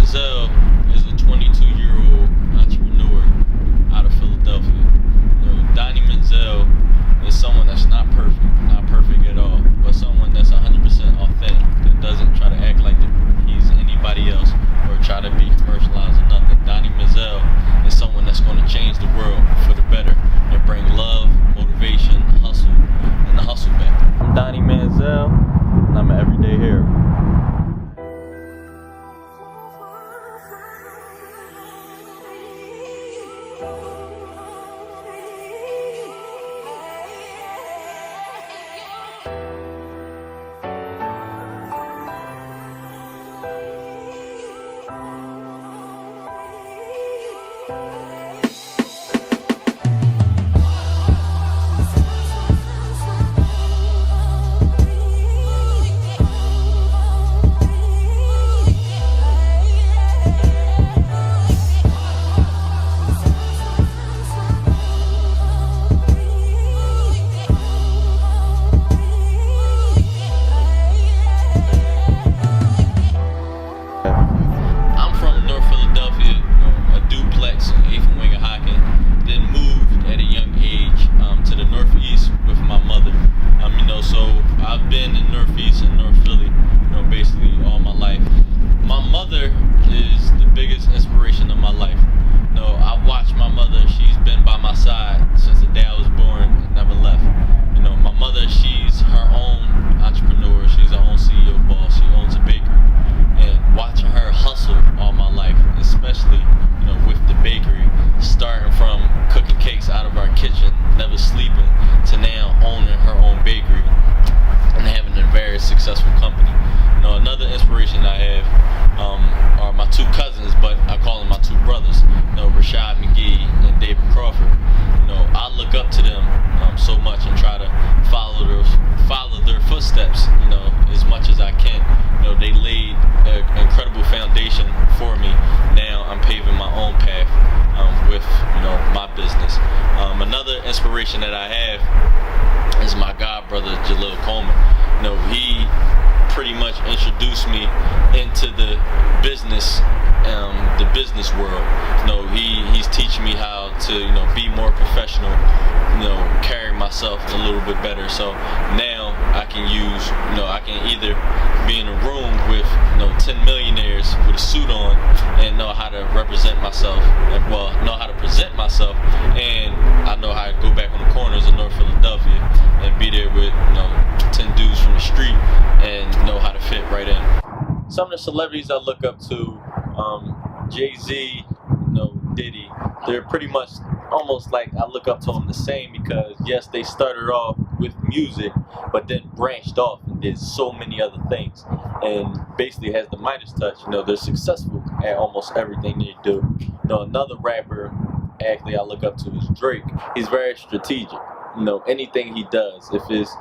Manziel is a 22-year-old entrepreneur out of Philadelphia. Donnie Manziel is someone that's not perfect at all, but someone that's 100% authentic, that doesn't try to act like he's anybody else or try to be commercialized or nothing. Donnie Manziel is someone that's going to change the world for the better and bring love, motivation, hustle, and the hustle back. I'm Donnie Manziel, and I'm an everyday hero. I've been in Northeast and North Philly, basically all my life. My mother is the biggest inspiration of my life. I watched my mother. She's been by my side since the day I was born and never left. My mother, she's her own entrepreneur. She's her own CEO boss. She owns a bakery. And watching her hustle all my life, especially, with the bakery, starting from cooking cakes out of our kitchen, never sleeping, to now owning her own bakery and having a very successful company. Another inspiration I have are my two cousins, but I call them my two brothers, Rashad McGee and David Crawford. I look up to them so much and try to follow their footsteps, as much as I can. They laid an incredible foundation for me. Now I'm paving my own path with my business. Another inspiration that I have is my god brother Jalil Coleman. He pretty much introduced me into the business world. He's teaching me how to be more professional, carry myself a little bit better. So now I can either be in a room with 10 millionaires with a suit on and know how to represent myself, and know how to present myself, and I know how to go back on the corners of North Philadelphia and be there with 10 dudes from the street and know how to fit right in. Some of the celebrities I look up to, Jay-Z, Diddy, they're pretty much almost like I look up to them the same, because yes, they started off with music, but then branched off and did so many other things, and basically has the Midas touch. They're successful at almost everything they do. Another rapper actually I look up to is Drake. He's very strategic. Anything he does, if it's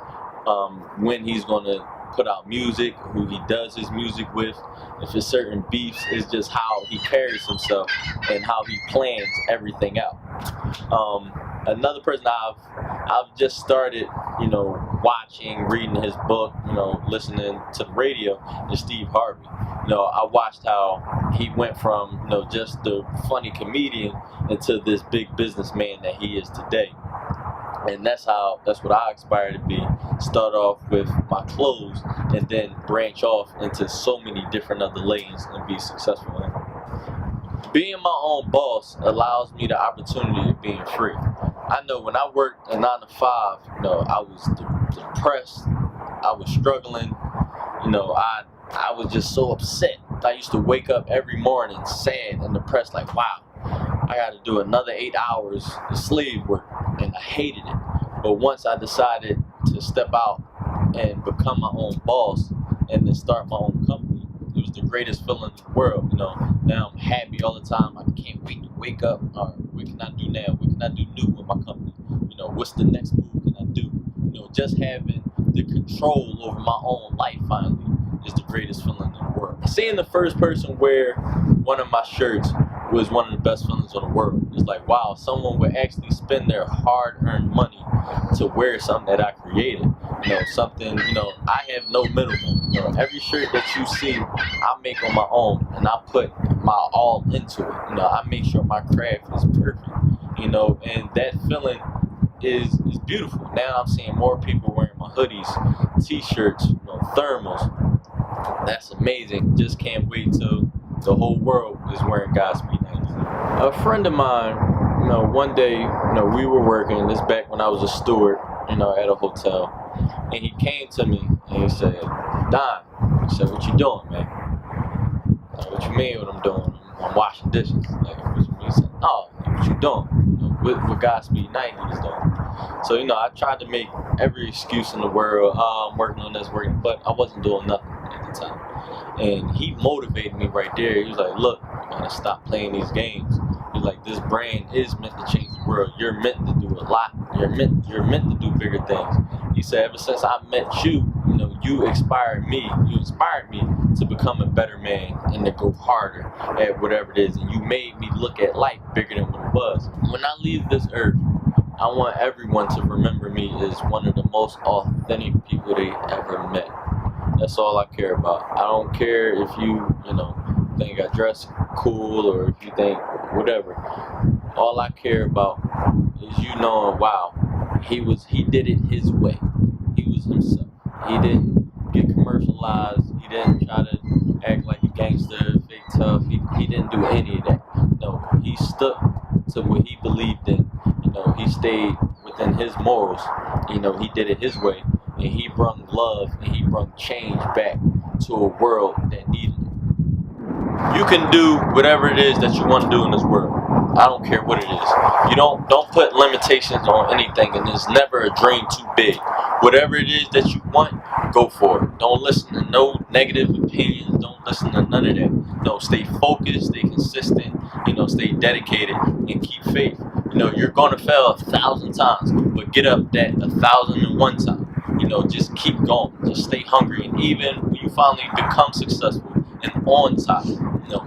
when he's gonna put out music, who he does his music with, if it's certain beefs, it's just how he carries himself and how he plans everything out. Another person I've just started, watching, reading his book, listening to the radio, is Steve Harvey. I watched how he went from, just the funny comedian into this big businessman that he is today. And that's what I aspire to be. Start off with my clothes and then branch off into so many different other lanes and be successful in. Being my own boss allows me the opportunity of being free. I know when I worked a 9 to 5, I was depressed, I was struggling, I was just so upset. I used to wake up every morning sad and depressed, like, wow, I got to do another 8 hours of slave work, and I hated it. But once I decided to step out and become my own boss and then start my own company, it was the greatest feeling in the world. Now I'm happy all the time. I can't wait to wake up. What can I do now? What can I do new with my company? What's the next move can I do? Just having the control over my own life finally is the greatest feeling in the world. Seeing the first person wear one of my shirts was one of the best feelings in the world. It's like, wow, someone would actually spend their hard-earned money to wear something that I created. Something, I have no middleman. Every shirt that you see, I make on my own, and I put my all into it. I make sure my craft is perfect. And that feeling is beautiful. Now I'm seeing more people wearing my hoodies, t-shirts, thermals. That's amazing. Just can't wait till the whole world is wearing Godspeed 90s. A friend of mine, one day, we were working, this back when I was a steward, at a hotel, and he came to me and he said, Don, he said, what you doing, man? What you mean what I'm doing? I'm washing dishes. He said, no, what you doing? What Godspeed 90 is doing. So, I tried to make every excuse in the world. I'm working on this, but I wasn't doing nothing at the time. And he motivated me right there. He was like, look, you gotta stop playing these games. He's like, this brand is meant to change the world. You're meant to do a lot. You're meant to do bigger things. He said, ever since I met you, you inspired me to become a better man and to go harder at whatever it is. And you made me look at life bigger than what it was. When I leave this earth, I want everyone to remember me as one of the most authentic people they ever met. That's all I care about. I don't care if you, think I dress cool or if you think whatever. All I care about is you knowing, wow, he did it his way. He was himself. He didn't get commercialized. He didn't try to act like a gangster, fake tough. He didn't do any of that. No, he stuck to what he believed in. He stayed within his morals. He did it his way. And he brought love and he brought change back to a world that needed it. You can do whatever it is that you want to do in this world. I don't care what it is. You don't put limitations on anything, and there's never a dream too big. Whatever it is that you want, go for it. Don't listen to no negative opinions. Don't listen to none of that. No, stay focused, stay consistent, stay dedicated, and keep faith. You're gonna fail 1,000 times, but get up that 1,001 time. Just keep going. Just stay hungry, and even when you finally become successful and on top,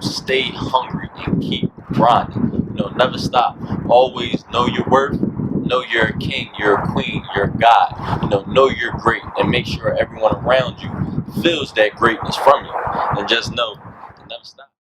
stay hungry and keep grinding. Never stop. Always know your worth. Know you're a king, you're a queen, you're a god. Know you're great, and make sure everyone around you feels that greatness from you. And just know, never stop.